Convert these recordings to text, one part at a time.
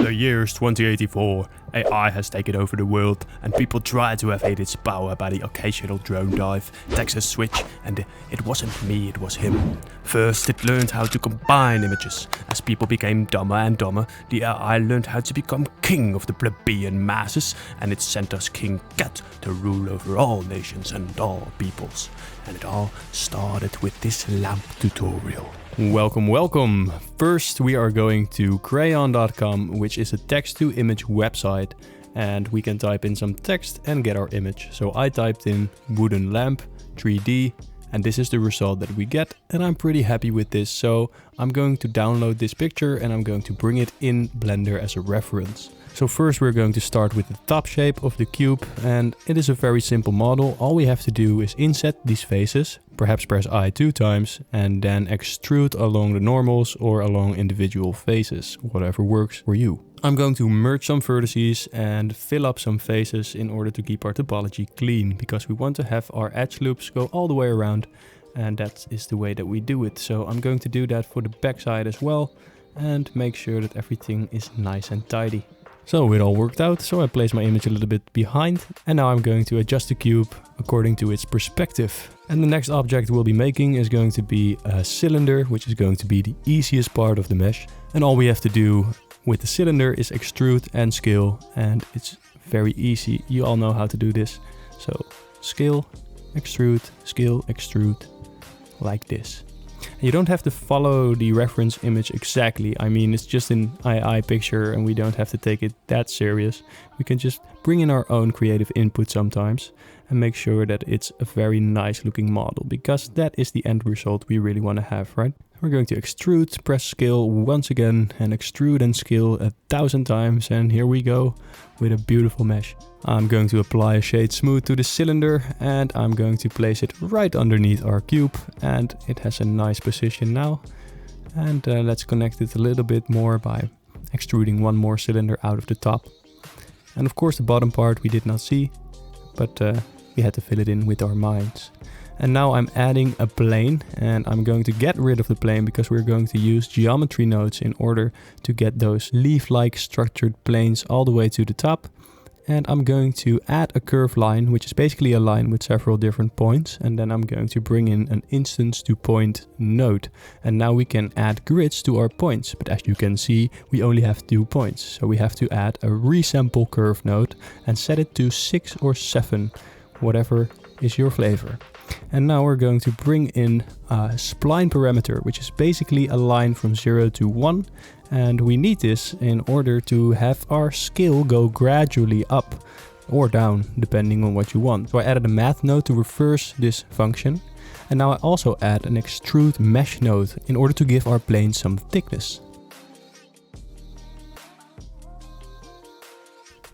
The year's 2084. AI has taken over the world, and people try to evade its power by the occasional drone dive, Texas switch, and it wasn't me, it was him. First, it learned how to combine images. As people became dumber and dumber, the AI learned how to become king of the plebeian masses, and it sent us King Cat to rule over all nations and all peoples. And it all started with this lamp tutorial. Welcome. First we are going to crayon.com, which is a text-to-image website, and we can type in some text and get our image. So I typed in wooden lamp 3D, and this is the result that we get, and I'm pretty happy with this. So I'm going to download this picture and I'm going to bring it in Blender as a reference. So first we're going to start with the top shape of the cube, and it is a very simple model. All we have to do is inset these faces, perhaps press I 2 times, and then extrude along the normals or along individual faces, whatever works for you. I'm going to merge some vertices and fill up some faces in order to keep our topology clean, because we want to have our edge loops go all the way around, and that is the way that we do it. So I'm going to do that for the backside as well, and make sure that everything is nice and tidy. So it all worked out, so I placed my image a little bit behind, and now I'm going to adjust the cube according to its perspective. And the next object we'll be making is going to be a cylinder, which is going to be the easiest part of the mesh. And all we have to do with the cylinder is extrude and scale, and it's very easy. You all know how to do this. So scale, extrude, like this. You don't have to follow the reference image exactly. I mean, it's just an AI picture and we don't have to take it that serious. We can just bring in our own creative input sometimes and make sure that it's a very nice looking model, because that is the end result we really want to have, right? We're going to extrude, press scale once again, and extrude and scale 1,000 times, and here we go with a beautiful mesh. I'm going to apply a shade smooth to the cylinder, and I'm going to place it right underneath our cube, and it has a nice position now. And let's connect it a little bit more by extruding one more cylinder out of the top. And of course the bottom part we did not see, but we had to fill it in with our minds. And now I'm adding a plane, and I'm going to get rid of the plane because we're going to use geometry nodes in order to get those leaf-like structured planes all the way to the top. And I'm going to add a curved line, which is basically a line with several different points. And then I'm going to bring in an instance to point node. And now we can add grids to our points. But as you can see, we only have 2 points. So we have to add a resample curve node and set it to 6 or 7, whatever is your flavor. And now we're going to bring in a spline parameter, which is basically a line from 0 to 1. And we need this in order to have our scale go gradually up or down, depending on what you want. So I added a math node to reverse this function. And now I also add an extrude mesh node in order to give our plane some thickness.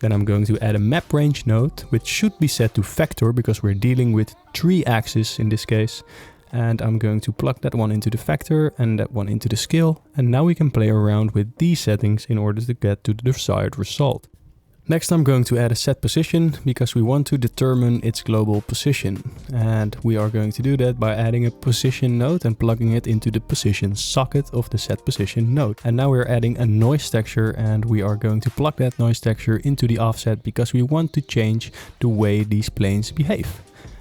Then I'm going to add a map range node, which should be set to vector because we're dealing with 3 axes in this case. And I'm going to plug that one into the vector and that one into the scale. And now we can play around with these settings in order to get to the desired result. Next I'm going to add a set position because we want to determine its global position. And we are going to do that by adding a position node and plugging it into the position socket of the set position node. And now we're adding a noise texture, and we are going to plug that noise texture into the offset because we want to change the way these planes behave.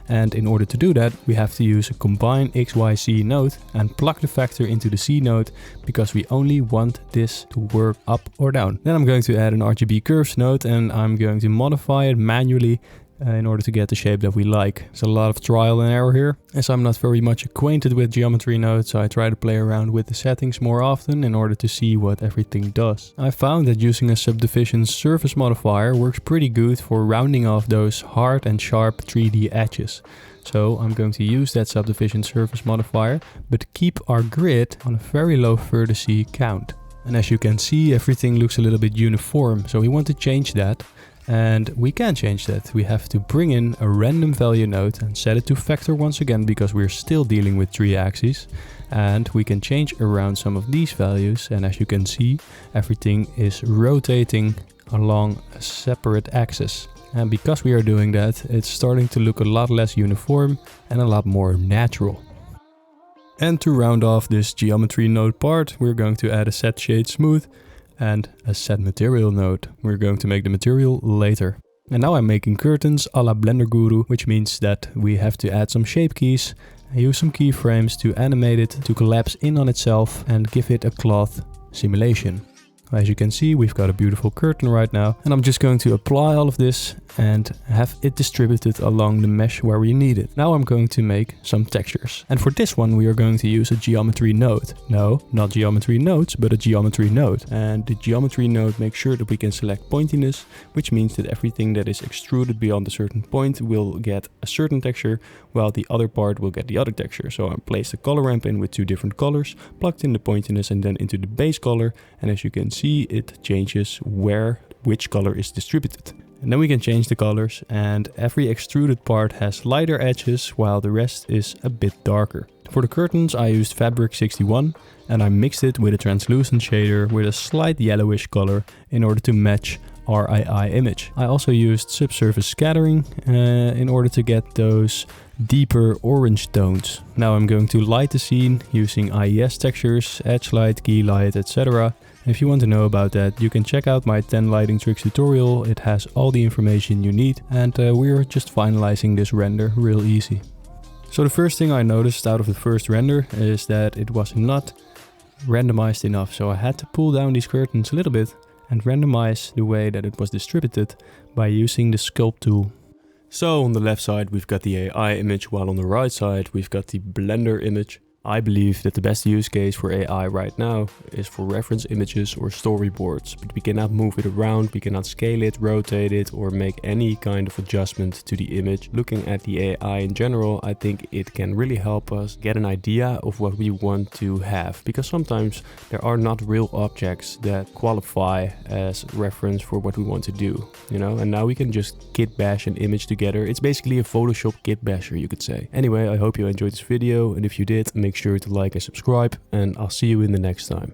And in order to do that, we have to use a combine XYZ node and plug the vector into the C node because we only want this to work up or down. Then I'm going to add an RGB curves node, and I'm going to modify it manually in order to get the shape that we like. There's a lot of trial and error here. As I'm not very much acquainted with geometry nodes, so I try to play around with the settings more often in order to see what everything does. I found that using a subdivision surface modifier works pretty good for rounding off those hard and sharp 3D edges. So I'm going to use that subdivision surface modifier, but keep our grid on a very low vertice count. And as you can see, everything looks a little bit uniform, so we want to change that. And we can change that. We have to bring in a random value node and set it to vector once again because we're still dealing with 3 axes. And we can change around some of these values, and as you can see, everything is rotating along a separate axis. And because we are doing that, it's starting to look a lot less uniform and a lot more natural. And to round off this geometry node part, we're going to add a set shade smooth and a set material node. We're going to make the material later. And now I'm making curtains a la Blender Guru, which means that we have to add some shape keys, use some keyframes to animate it to collapse in on itself and give it a cloth simulation. As you can see, we've got a beautiful curtain right now, and I'm just going to apply all of this and have it distributed along the mesh where we need it. Now I'm going to make some textures. And for this one, we are going to use a geometry node. No, not geometry nodes, but a geometry node. And the geometry node makes sure that we can select pointiness, which means that everything that is extruded beyond a certain point will get a certain texture, while the other part will get the other texture. So I placed a color ramp in with 2 different colors, plugged in the pointiness and then into the base color. And as you can see, it changes which color is distributed. And then we can change the colors, and every extruded part has lighter edges while the rest is a bit darker. For the curtains I used Fabric 61 and I mixed it with a translucent shader with a slight yellowish color in order to match our AI image. I also used subsurface scattering in order to get those deeper orange tones. Now I'm going to light the scene using IES textures, edge light, key light, etc. If you want to know about that, you can check out my 10 lighting tricks tutorial. It has all the information you need, and we're just finalizing this render real easy. So the first thing I noticed out of the first render is that it was not randomized enough. So I had to pull down these curtains a little bit and randomize the way that it was distributed by using the sculpt tool. So on the left side we've got the AI image, while on the right side we've got the Blender image. I believe that the best use case for AI right now is for reference images or storyboards, but we cannot move it around, we cannot scale it, rotate it, or make any kind of adjustment to the image. Looking at the AI in general, I think it can really help us get an idea of what we want to have, because sometimes there are not real objects that qualify as reference for what we want to do, you know, and now we can just git bash an image together. It's basically a Photoshop git basher, you could say. Anyway, I hope you enjoyed this video, and if you did, make sure to like and subscribe, and I'll see you in the next time.